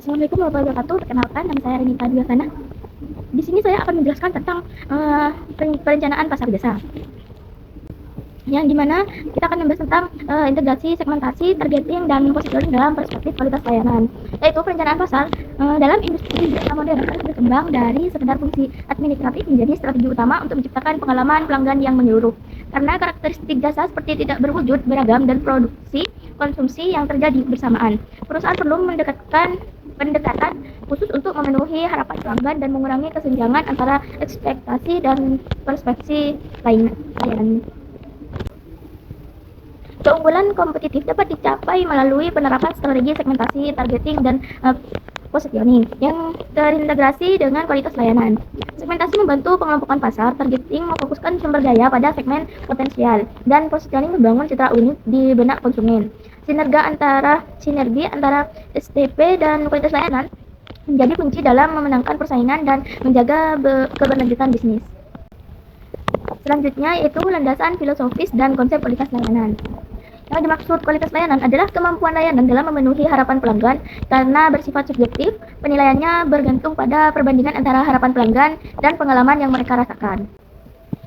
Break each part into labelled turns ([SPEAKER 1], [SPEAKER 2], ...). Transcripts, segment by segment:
[SPEAKER 1] Assalamualaikum warahmatullahi wabarakatuh. Perkenalkan, nama saya Renita Duyasana. Di sini saya akan menjelaskan tentang perencanaan pasar jasa, yang dimana kita akan membahas tentang integrasi, segmentasi, targeting, dan positioning dalam perspektif kualitas layanan. Yaitu perencanaan pasar dalam industri jasa modern berkembang dari sekedar fungsi administratif menjadi strategi utama untuk menciptakan pengalaman pelanggan yang menyeluruh. Karena karakteristik jasa seperti tidak berwujud beragam dan produksi konsumsi yang terjadi bersamaan, perusahaan perlu pendekatan khusus untuk memenuhi harapan pelanggan dan mengurangi kesenjangan antara ekspektasi dan perspektif layanan. Keunggulan kompetitif dapat dicapai melalui penerapan strategi segmentasi, targeting, dan positioning yang terintegrasi dengan kualitas layanan. Segmentasi membantu pengelompokan pasar, targeting memfokuskan sumber daya pada segmen potensial, dan positioning membangun citra unik di benak konsumen. Sinergi antara STP dan kualitas layanan menjadi kunci dalam memenangkan persaingan dan menjaga keberlanjutan bisnis. Selanjutnya yaitu landasan filosofis dan konsep kualitas layanan. Yang dimaksud kualitas layanan adalah kemampuan layanan dalam memenuhi harapan pelanggan. Karena bersifat subjektif, penilaiannya bergantung pada perbandingan antara harapan pelanggan dan pengalaman yang mereka rasakan.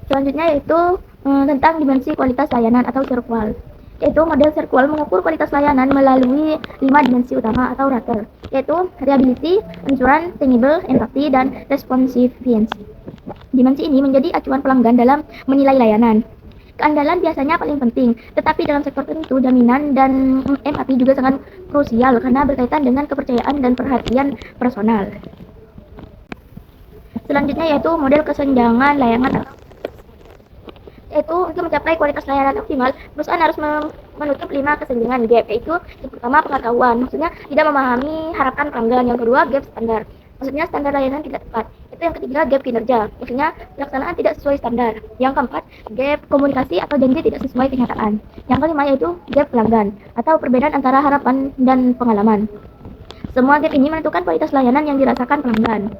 [SPEAKER 1] Selanjutnya yaitu tentang dimensi kualitas layanan atau circle. Yaitu model circle mengukur kualitas layanan melalui 5 dimensi utama atau rater, yaitu reliability, assurance, tangible, empathy, dan responsiveness. Dimensi ini menjadi acuan pelanggan dalam menilai layanan. Keandalan biasanya paling penting, tetapi dalam sektor tertentu jaminan dan empati juga sangat krusial karena berkaitan dengan kepercayaan dan perhatian personal. Selanjutnya yaitu model kesenjangan layanan. Yaitu untuk mencapai kualitas layanan optimal, perusahaan harus menutup 5 kesenjangan gap, yaitu yang pertama pengetahuan, maksudnya tidak memahami harapan pelanggan. Yang kedua gap standar, maksudnya standar layanan tidak tepat. Itu yang ketiga gap kinerja, maksudnya pelaksanaan tidak sesuai standar. Yang keempat gap komunikasi atau janji tidak sesuai kenyataan. Yang kelima yaitu gap pelanggan atau perbedaan antara harapan dan pengalaman. Semua gap ini menentukan kualitas layanan yang dirasakan pelanggan.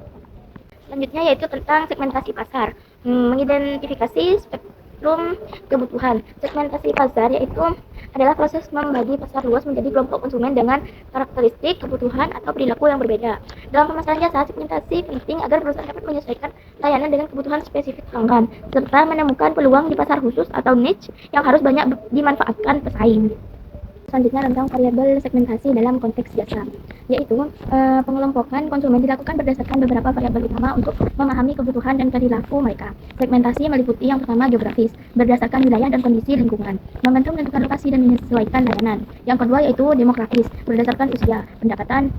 [SPEAKER 1] Selanjutnya yaitu tentang segmentasi pasar, mengidentifikasi spektrum kebutuhan. Segmentasi pasar yaitu adalah proses membagi pasar luas menjadi kelompok konsumen dengan karakteristik, kebutuhan, atau perilaku yang berbeda. Dalam pemasaran jasa, segmentasi penting agar perusahaan dapat menyesuaikan layanan dengan kebutuhan spesifik pelanggan, serta menemukan peluang di pasar khusus atau niche yang harus banyak dimanfaatkan pesaing. Selanjutnya tentang variabel segmentasi dalam konteks jasa, yaitu pengelompokan konsumen dilakukan berdasarkan beberapa variabel utama untuk memahami kebutuhan dan perilaku mereka. Segmentasi meliputi yang pertama geografis, berdasarkan wilayah dan kondisi lingkungan, membantu menentukan lokasi dan menyesuaikan layanan. Yang kedua yaitu demografis, berdasarkan usia, pendapatan,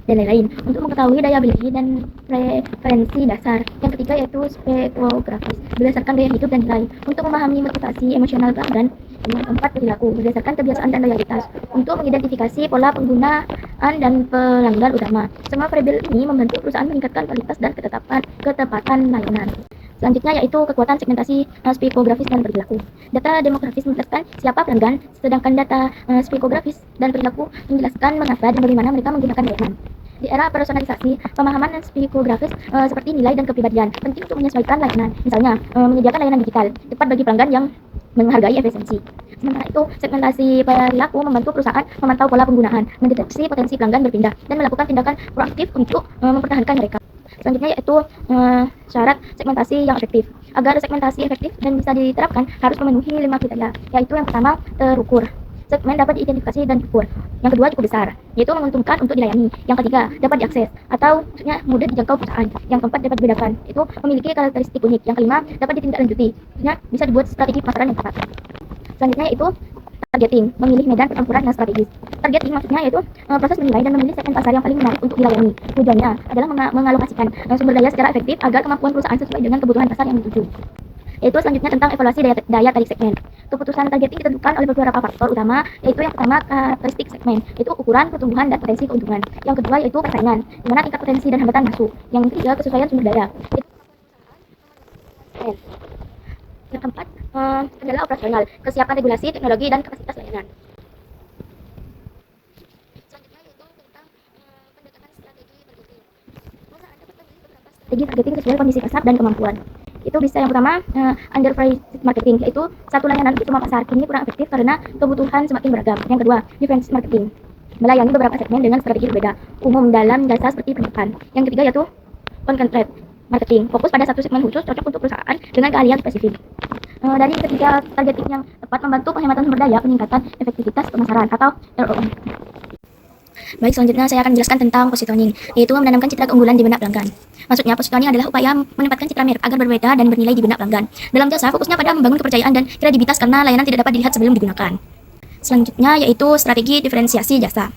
[SPEAKER 1] dan lain-lain, untuk mengetahui daya beli dan preferensi dasar. Yang ketiga yaitu spektrografis, berdasarkan gaya hidup dan nilai, untuk memahami motivasi emosional pelanggan. Yang keempat perilaku, berdasarkan kebiasaan dan loyalitas, untuk mengidentifikasi pola penggunaan dan pelanggan utama. Semua variabel ini membantu perusahaan meningkatkan kualitas dan ketepatan layanan. Selanjutnya yaitu kekuatan segmentasi spektrografis dan perilaku. Data demografis menjelaskan siapa pelanggan, sedangkan data spektrografis dan perilaku menjelaskan mengapa dan bagaimana mereka menggunakan layanan. Di era personalisasi, pemahaman spektrografis seperti nilai dan kepribadian penting untuk menyesuaikan layanan. Misalnya, menyediakan layanan digital tepat bagi pelanggan yang menghargai efisiensi. Sementara itu, segmentasi perilaku membantu perusahaan memantau pola penggunaan, mendeteksi potensi pelanggan berpindah, dan melakukan tindakan proaktif untuk mempertahankan mereka. Selanjutnya yaitu syarat segmentasi yang efektif. Agar segmentasi efektif dan bisa diterapkan harus memenuhi 5 kriteria, yaitu yang pertama terukur. Segmen dapat diidentifikasi dan diukur. Yang kedua cukup besar, yaitu menguntungkan untuk dilayani. Yang ketiga dapat diakses atau maksudnya mudah dijangkau perusahaan. Yang keempat dapat dibedakan, itu memiliki karakteristik unik. Yang kelima dapat ditindaklanjuti, maksudnya bisa dibuat strategi pemasaran yang tepat. Selanjutnya yaitu targeting, memilih medan pertempuran yang strategis. Targeting maksudnya yaitu proses menilai dan memilih segmen pasar yang paling menarik untuk dilayani. Tujuannya adalah mengalokasikan sumber daya secara efektif agar kemampuan perusahaan sesuai dengan kebutuhan pasar yang dituju. Yaitu selanjutnya tentang evaluasi daya tarik segmen. Keputusan targeting ditentukan oleh beberapa faktor utama, yaitu yang pertama karakteristik segmen, yaitu ukuran, pertumbuhan, dan potensi keuntungan. Yang kedua yaitu persaingan, di mana tingkat potensi dan hambatan masuk. Yang ketiga kesesuaian sumber daya. Yang keempat adalah operasional, kesiapan regulasi, teknologi, dan kapasitas layanan. Selanjutnya yaitu tentang pendekatan strategi targeting. Perusahaan dapat memilih beberapa strategi targeting sesuai kondisi pasar dan kemampuan. Itu bisa yang pertama underpriced marketing, yaitu satu layanan untuk semua pasar. Ini kurang efektif karena kebutuhan semakin beragam. Yang kedua differentiated marketing, melayani beberapa segmen dengan strategi berbeda, umum dalam jasa seperti perbankan. Yang ketiga yaitu concentrate marketing, fokus pada satu segmen khusus cocok untuk perusahaan dengan keahlian spesifik. Dari ketiga targeting yang tepat membantu penghematan sumber daya, peningkatan efektivitas pemasaran atau ROI. Baik, selanjutnya saya akan menjelaskan tentang positioning, yaitu menanamkan citra keunggulan di benak pelanggan. Maksudnya, positioning adalah upaya menempatkan citra merek agar berbeda dan bernilai di benak pelanggan. Dalam jasa, fokusnya pada membangun kepercayaan dan kredibilitas karena layanan tidak dapat dilihat sebelum digunakan. Selanjutnya yaitu strategi diferensiasi jasa.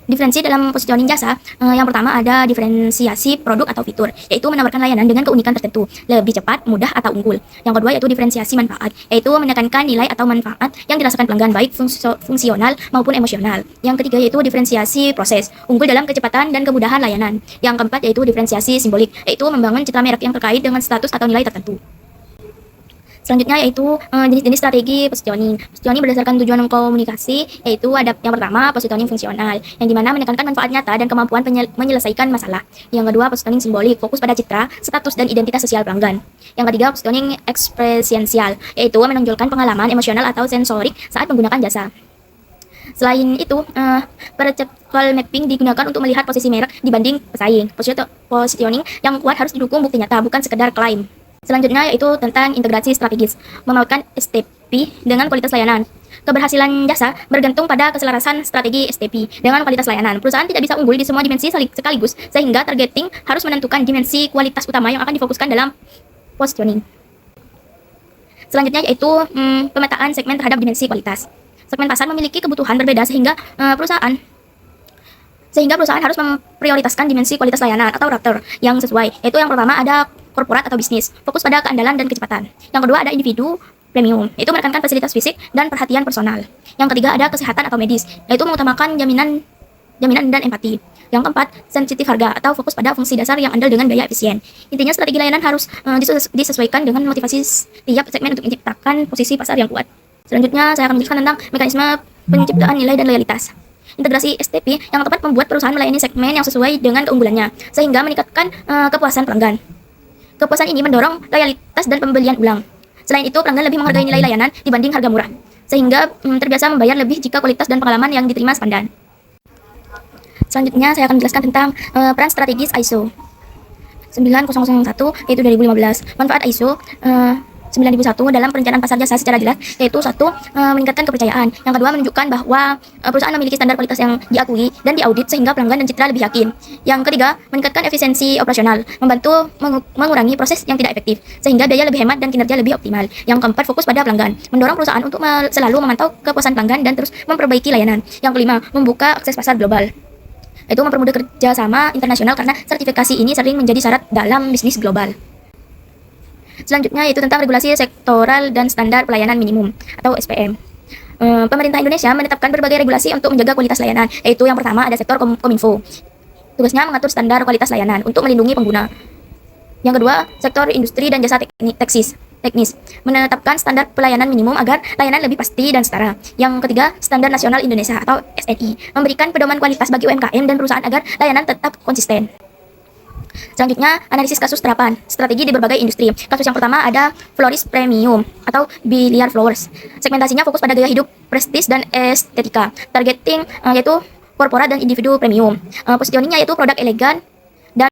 [SPEAKER 1] Diferensi dalam positioning jasa, yang pertama ada diferensiasi produk atau fitur, yaitu menawarkan layanan dengan keunikan tertentu, lebih cepat, mudah, atau unggul. Yang kedua yaitu diferensiasi manfaat, yaitu menekankan nilai atau manfaat yang dirasakan pelanggan baik fungsional maupun emosional. Yang ketiga yaitu diferensiasi proses, unggul dalam kecepatan dan kemudahan layanan. Yang keempat yaitu diferensiasi simbolik, yaitu membangun citra merek yang terkait dengan status atau nilai tertentu. Selanjutnya yaitu jenis-jenis strategi positioning. Positioning berdasarkan tujuan komunikasi, yaitu ada yang pertama positioning fungsional, yang dimana menekankan manfaat nyata dan kemampuan menyelesaikan masalah. Yang kedua positioning simbolik, fokus pada citra, status dan identitas sosial pelanggan. Yang ketiga positioning ekspresiensial, yaitu menonjolkan pengalaman emosional atau sensorik saat menggunakan jasa. Selain itu, perceptual mapping digunakan untuk melihat posisi merek dibanding pesaing. Positioning yang kuat harus didukung bukti nyata, bukan sekedar klaim. Selanjutnya yaitu tentang integrasi strategis, memautkan STP dengan kualitas layanan. Keberhasilan jasa bergantung pada keselarasan strategi STP dengan kualitas layanan. Perusahaan tidak bisa unggul di semua dimensi sekaligus, sehingga targeting harus menentukan dimensi kualitas utama yang akan difokuskan dalam positioning. Selanjutnya yaitu pemetaan segmen terhadap dimensi kualitas. Segmen pasar memiliki kebutuhan berbeda sehingga perusahaan harus memprioritaskan dimensi kualitas layanan atau router yang sesuai. Yaitu yang pertama ada korporat atau bisnis, fokus pada keandalan dan kecepatan. Yang kedua ada individu premium, yaitu menekankan fasilitas fisik dan perhatian personal. Yang ketiga ada kesehatan atau medis, yaitu mengutamakan jaminan dan empati. Yang keempat, sensitif harga atau fokus pada fungsi dasar yang andal dengan biaya efisien. Intinya strategi layanan harus disesuaikan dengan motivasi tiap segmen untuk menciptakan posisi pasar yang kuat. Selanjutnya saya akan menjelaskan tentang mekanisme penciptaan nilai dan loyalitas. Integrasi STP yang tepat membuat perusahaan melayani segmen yang sesuai dengan keunggulannya, sehingga meningkatkan kepuasan pelanggan. Kepuasan ini mendorong loyalitas dan pembelian ulang. Selain itu, pelanggan lebih menghargai nilai layanan dibanding harga murah, sehingga terbiasa membayar lebih jika kualitas dan pengalaman yang diterima sepadan. Selanjutnya, saya akan menjelaskan tentang peran strategis ISO 9001, yaitu 2015. Manfaat ISO 9001 dalam perencanaan pasar jasa secara jelas, yaitu satu, meningkatkan kepercayaan. Yang kedua, menunjukkan bahwa perusahaan memiliki standar kualitas yang diakui dan diaudit sehingga pelanggan dan citra lebih yakin. Yang ketiga, meningkatkan efisiensi operasional, membantu mengurangi proses yang tidak efektif sehingga biaya lebih hemat dan kinerja lebih optimal. Yang keempat, fokus pada pelanggan, mendorong perusahaan untuk selalu memantau kepuasan pelanggan dan terus memperbaiki layanan. Yang kelima, membuka akses pasar global, yaitu mempermudah kerjasama internasional karena sertifikasi ini sering menjadi syarat dalam bisnis global. Selanjutnya yaitu tentang regulasi sektoral dan standar pelayanan minimum atau SPM. Pemerintah Indonesia menetapkan berbagai regulasi untuk menjaga kualitas layanan, yaitu yang pertama ada sektor Kominfo. Tugasnya mengatur standar kualitas layanan untuk melindungi pengguna. Yang kedua, sektor industri dan jasa teknis, menetapkan standar pelayanan minimum agar layanan lebih pasti dan setara. Yang ketiga, Standar Nasional Indonesia atau SNI, memberikan pedoman kualitas bagi UMKM dan perusahaan agar layanan tetap konsisten. Selanjutnya, analisis kasus terapan strategi di berbagai industri. Kasus yang pertama ada florist premium atau biliar flowers. Segmentasinya fokus pada gaya hidup prestis dan estetika. Targeting yaitu korporat dan individu premium. Positioningnya yaitu produk elegan,